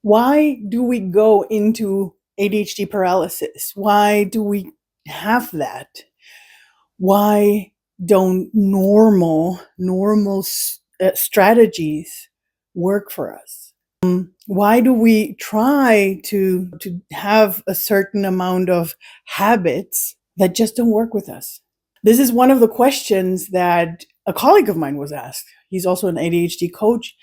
Why do we go into ADHD paralysis? Why do we have that? Why don't normal strategies work for us? Why do we try to have a certain amount of habits that just don't work with us? This is one of the questions that a colleague of mine was asked. He's also an ADHD coach,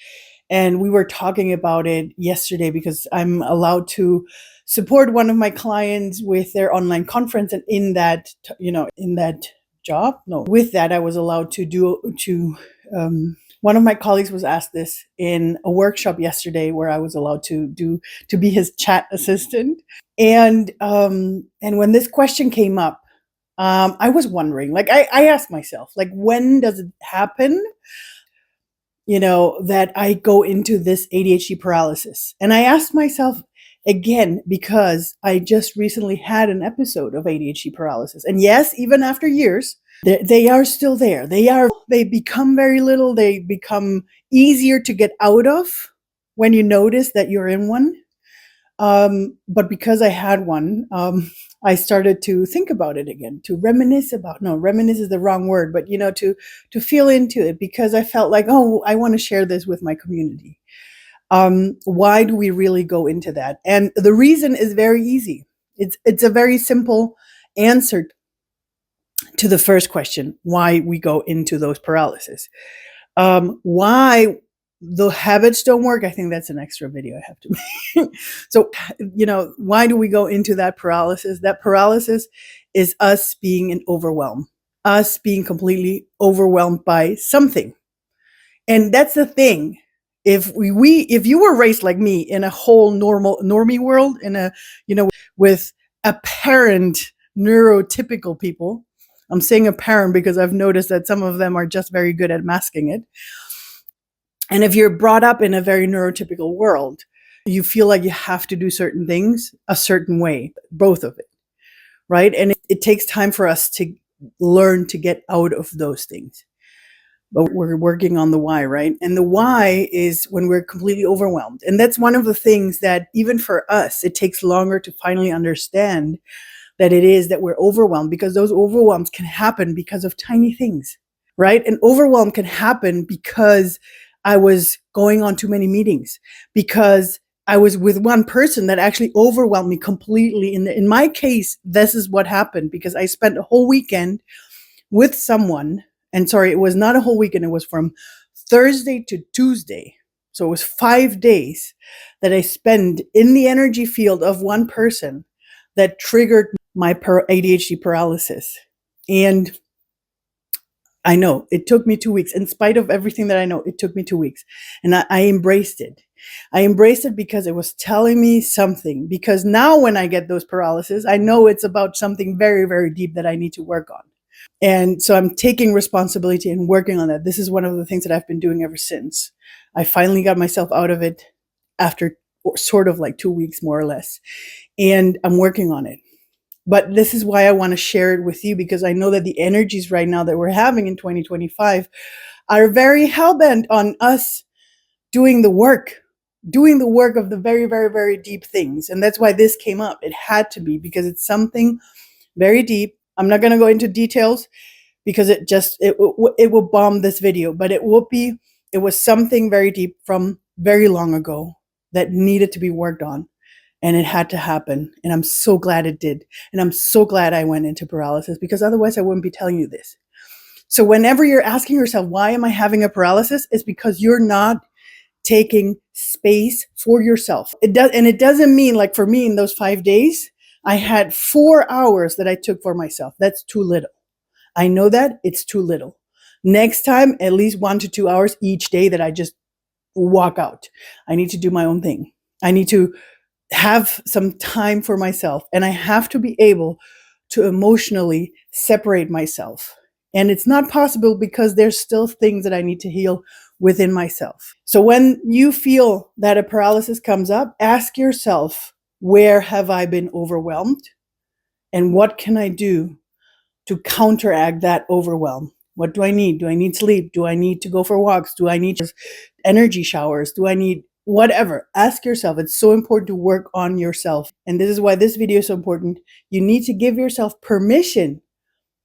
and we were talking about it yesterday because I'm allowed to support one of my clients with their online conference, and in that, in that job, no, with that, I was allowed to one of my colleagues was asked this in a workshop yesterday where I was allowed to be his chat assistant. And when this question came up, I was wondering, like, I asked myself, like, when does it happen, that I go into this ADHD paralysis? And I asked myself again, because I just recently had an episode of ADHD paralysis. And yes, even after years, they are still there. They become very little. They become easier to get out of when you notice that you're in one. But because I had one, I started to think about it again, to reminisce about, no, reminisce is the wrong word, but to feel into it, because I felt like, oh, I want to share this with my community. Why do we really go into that? And the reason is very easy. It's a very simple answer to the first question, why we go into those paralysis. Why the habits don't work, I think that's an extra video I have to make. So, why do we go into that paralysis? That paralysis is us being in overwhelm, us being completely overwhelmed by something. And that's the thing. If you were raised like me in a whole normie world, with apparent neurotypical people, I'm saying apparent because I've noticed that some of them are just very good at masking it. And if you're brought up in a very neurotypical world, you feel like you have to do certain things a certain way, both of it, right? And it takes time for us to learn to get out of those things. But we're working on the why, right? And the why is when we're completely overwhelmed. And that's one of the things that even for us, it takes longer to finally understand that it is that we're overwhelmed, because those overwhelms can happen because of tiny things, right? An overwhelm can happen because I was going on too many meetings, because I was with one person that actually overwhelmed me completely. In my case, this is what happened, because I spent a whole weekend with someone. And sorry, it was not a whole weekend. It was from Thursday to Tuesday. So it was 5 days that I spent in the energy field of one person that triggered my ADHD paralysis. And I know it took me 2 weeks. In spite of everything that I know, it took me 2 weeks. And I embraced it. I embraced it because it was telling me something. Because now when I get those paralysis, I know it's about something very, very deep that I need to work on. And so I'm taking responsibility and working on that. This is one of the things that I've been doing ever since. I finally got myself out of it after sort of like 2 weeks, more or less. And I'm working on it. But this is why I want to share it with you, because I know that the energies right now that we're having in 2025 are very hell-bent on us doing the work of the very, very, very deep things. And that's why this came up. It had to be, because it's something very deep. I'm not going to go into details because it will bomb this video, but it was something very deep from very long ago that needed to be worked on. And it had to happen. And I'm so glad it did. And I'm so glad I went into paralysis, because otherwise I wouldn't be telling you this. So whenever you're asking yourself, why am I having a paralysis? It's because you're not taking space for yourself. It doesn't mean, like, for me in those 5 days, I had 4 hours that I took for myself. That's too little. I know that it's too little. Next time, at least 1 to 2 hours each day that I just walk out. I need to do my own thing. I need to have some time for myself, and I have to be able to emotionally separate myself. And it's not possible because there's still things that I need to heal within myself. So when you feel that a paralysis comes up, ask yourself, where have I been overwhelmed? And what can I do to counteract that overwhelm? What do I need? Do I need sleep? Do I need to go for walks? Do I need energy showers? Do I need whatever. Ask yourself. It's so important to work on yourself. And this is why this video is so important. You need to give yourself permission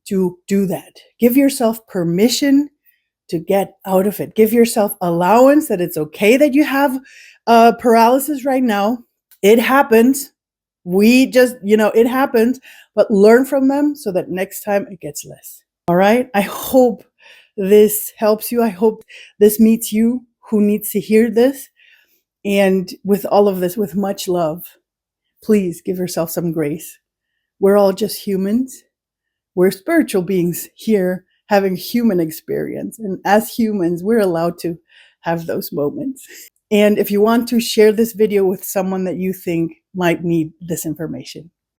to do that. Give yourself permission to get out of it. Give yourself allowance that it's okay that you have paralysis right now. It happens. We just, it happens, but learn from them so that next time it gets less. All right. I hope this helps you. I hope this meets you who needs to hear this. And with all of this, with much love, please give yourself some grace. We're all just humans. We're spiritual beings here having human experience. And as humans, we're allowed to have those moments. And if you want to share this video with someone that you think might need this information,